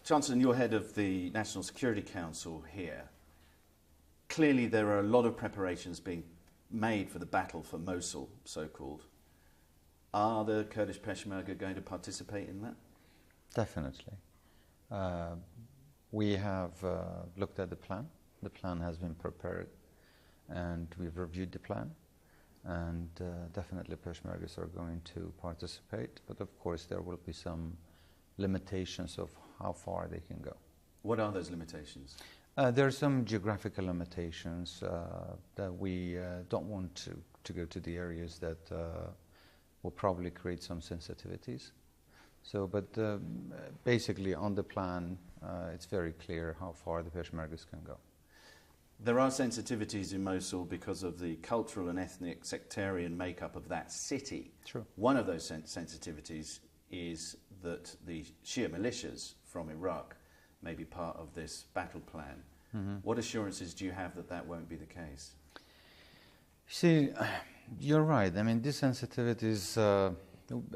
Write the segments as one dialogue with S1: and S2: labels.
S1: Chancellor, you're head of the National Security Council here. Clearly there are a lot of preparations being made for the battle for Mosul, so-called. Are the Kurdish Peshmerga going to participate in that?
S2: Definitely. We have looked at the plan. The plan has been prepared and we've reviewed the plan. And definitely Peshmergas are going to participate. But of course there will be some limitations of how far they can go.
S1: What are those limitations?
S2: There are some geographical limitations that we don't want to go to the areas that will probably create some sensitivities. So, but basically on the plan, it's very clear how far the Peshmergas can go.
S1: There are sensitivities in Mosul because of the cultural and ethnic sectarian makeup of that city.
S2: True.
S1: One of those sensitivities is that the Shia militias from Iraq may be part of this battle plan. Mm-hmm. What assurances do you have that that won't be the case?
S2: See, you're right. I mean, these sensitivities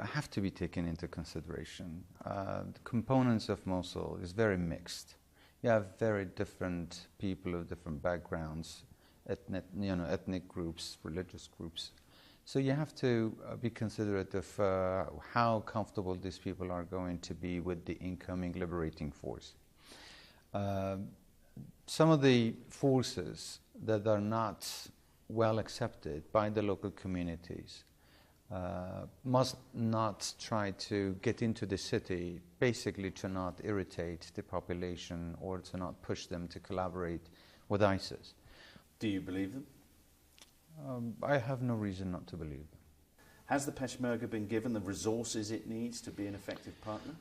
S2: have to be taken into consideration. The components of Mosul is very mixed. You have very different people of different backgrounds, ethnic groups, religious groups. So you have to be considerate of how comfortable these people are going to be with the incoming liberating force. Some of the forces that are not well accepted by the local communities must not try to get into the city, basically to not irritate the population or to not push them to collaborate with ISIS.
S1: Do you believe them?
S2: I have no reason not to believe them.
S1: Has the Peshmerga been given the resources it needs to be an effective partner?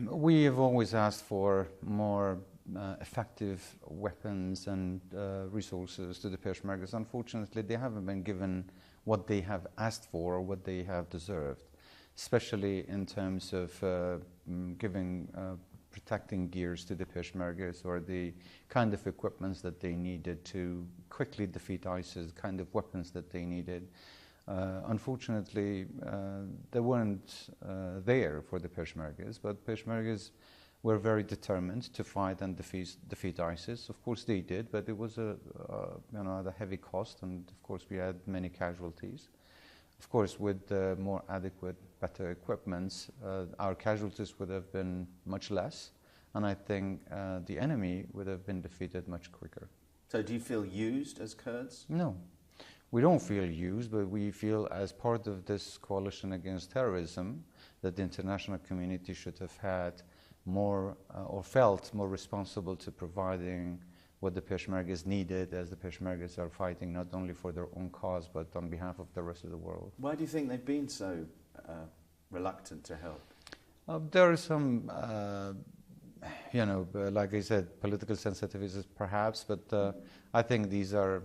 S2: We have always asked for more effective weapons and resources to the Peshmergas. Unfortunately, they haven't been given what they have asked for or what they have deserved, especially in terms of giving protecting gears to the Peshmergas or the kind of equipments that they needed to quickly defeat ISIS, kind of weapons that they needed. Unfortunately, they weren't there for the Peshmergas, but Peshmergas were very determined to fight and defeat ISIS. Of course they did, but it was at a heavy cost, and of course we had many casualties. Of course, with more adequate, better equipments, our casualties would have been much less, and I think the enemy would have been defeated much quicker.
S1: So do you feel used as Kurds?
S2: No. We don't feel used, but we feel as part of this coalition against terrorism that the international community should have had more or felt more responsible to providing what the Peshmergas needed, as the Peshmergas are fighting not only for their own cause but on behalf of the rest of the world.
S1: Why do you think they've been so reluctant to help?
S2: There are some, like I said, political sensitivities perhaps, but I think these are,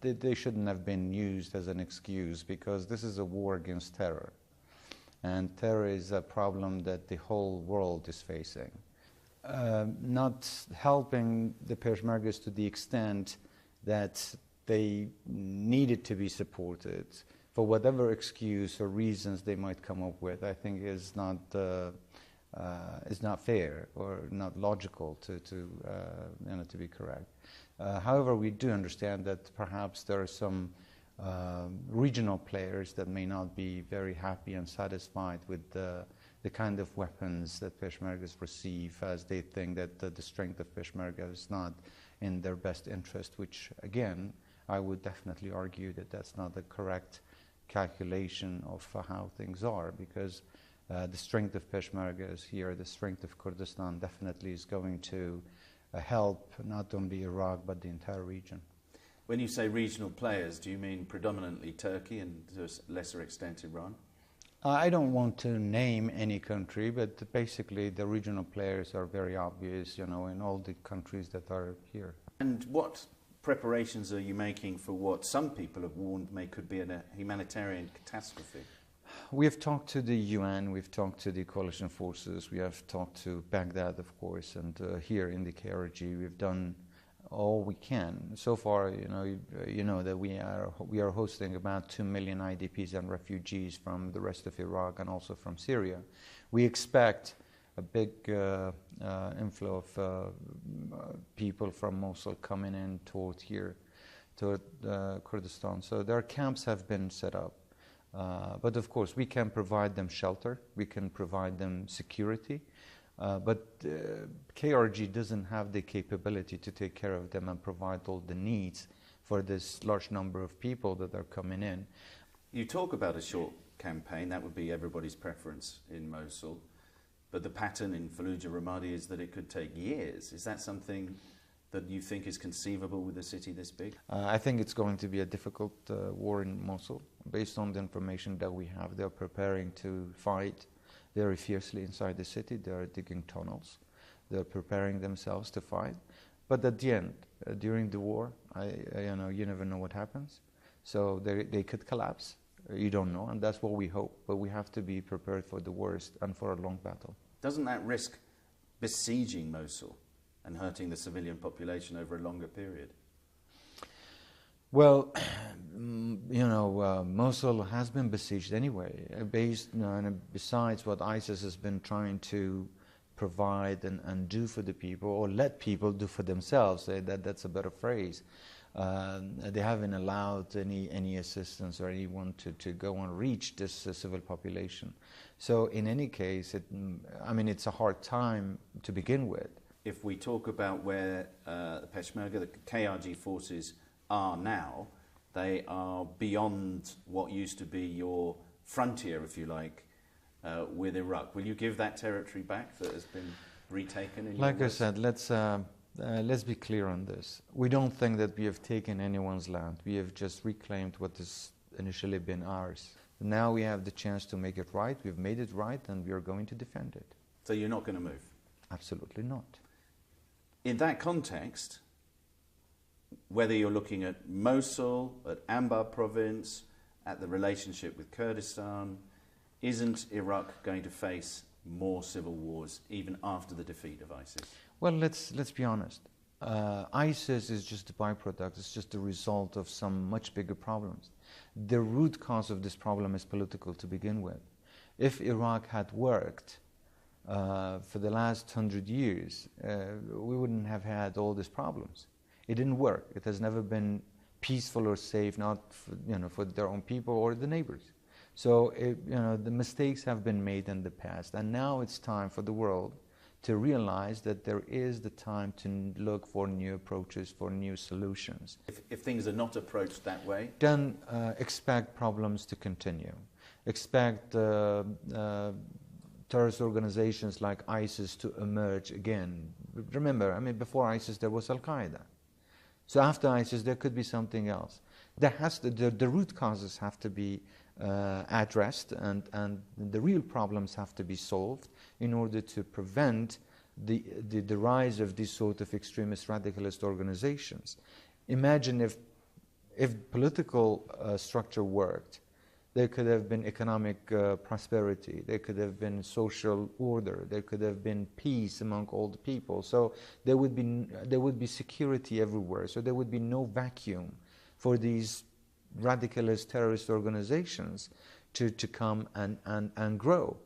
S2: they shouldn't have been used as an excuse, because this is a war against terror. And terror is a problem that the whole world is facing. Not helping the Peshmergas to the extent that they needed to be supported for whatever excuse or reasons they might come up with, I think is not fair or not logical to be correct. However, we do understand that perhaps there are some regional players that may not be very happy and satisfied with the kind of weapons that Peshmergas receive, as they think that the strength of Peshmerga is not in their best interest, which again, I would definitely argue that that's not the correct calculation of how things are, because the strength of Peshmergas here, the strength of Kurdistan definitely is going to help not only Iraq but the entire region.
S1: When you say regional players, do you mean predominantly Turkey and to a lesser extent Iran?
S2: I don't want to name any country, but basically the regional players are very obvious, in all the countries that are here.
S1: And what preparations are you making for what some people have warned could be a humanitarian catastrophe?
S2: We have talked to the UN, we've talked to the coalition forces, we have talked to Baghdad, of course, and here in the KRG we've done all we can. So far, you know that we are hosting about 2 million IDPs and refugees from the rest of Iraq and also from Syria. We expect a big inflow of people from Mosul coming in toward here, toward Kurdistan. So their camps have been set up. But of course, we can provide them shelter, we can provide them security, but KRG doesn't have the capability to take care of them and provide all the needs for this large number of people that are coming in.
S1: You talk about a short campaign, that would be everybody's preference in Mosul, but the pattern in Fallujah, Ramadi is that it could take years. Is that something that you think is conceivable with a city this big?
S2: I think it's going to be a difficult war in Mosul. Based on the information that we have, they're preparing to fight very fiercely inside the city. They're digging tunnels. They're preparing themselves to fight. But at the end, during the war, you never know what happens. So they could collapse. You don't know, and that's what we hope. But we have to be prepared for the worst and for a long battle. Doesn't
S1: that risk besieging Mosul and hurting the civilian population over a longer period?
S2: Well, Mosul has been besieged anyway, besides what ISIS has been trying to provide and do for the people, or let people do for themselves. That's a better phrase. They haven't allowed any assistance or anyone to go and reach this civil population. So in any case, it's a hard time to begin with.
S1: If we talk about where the Peshmerga, the KRG forces are now, they are beyond what used to be your frontier, if you like, with Iraq. Will you give that territory back that has been retaken?
S2: Like I said, let's be clear on this. We don't think that we have taken anyone's land. We have just reclaimed what has initially been ours. Now we have the chance to make it right. We've made it right, and we are going to defend it.
S1: So you're not going to move?
S2: Absolutely not.
S1: In that context, whether you're looking at Mosul, at Anbar province, at the relationship with Kurdistan, isn't Iraq going to face more civil wars even after the defeat of ISIS?
S2: Well, let's be honest. ISIS is just a byproduct. It's just a result of some much bigger problems. The root cause of this problem is political to begin with. If Iraq had worked for the last 100 years, we wouldn't have had all these problems. It didn't work. It has never been peaceful or safe, not for their own people or the neighbors. So the mistakes have been made in the past, and now it's time for the world to realize that there is the time to look for new approaches, for new solutions.
S1: If things are not approached that way?
S2: Then expect problems to continue. Expect terrorist organizations like ISIS to emerge again. Remember, before ISIS there was Al-Qaeda. So after ISIS there could be something else. The root causes have to be addressed, and the real problems have to be solved in order to prevent the rise of these sort of extremist radicalist organizations. Imagine if political structure worked, there could have been economic prosperity, there could have been social order, there could have been peace among all the people. So there would be security everywhere. So there would be no vacuum for these radicalist terrorist organizations to come and grow.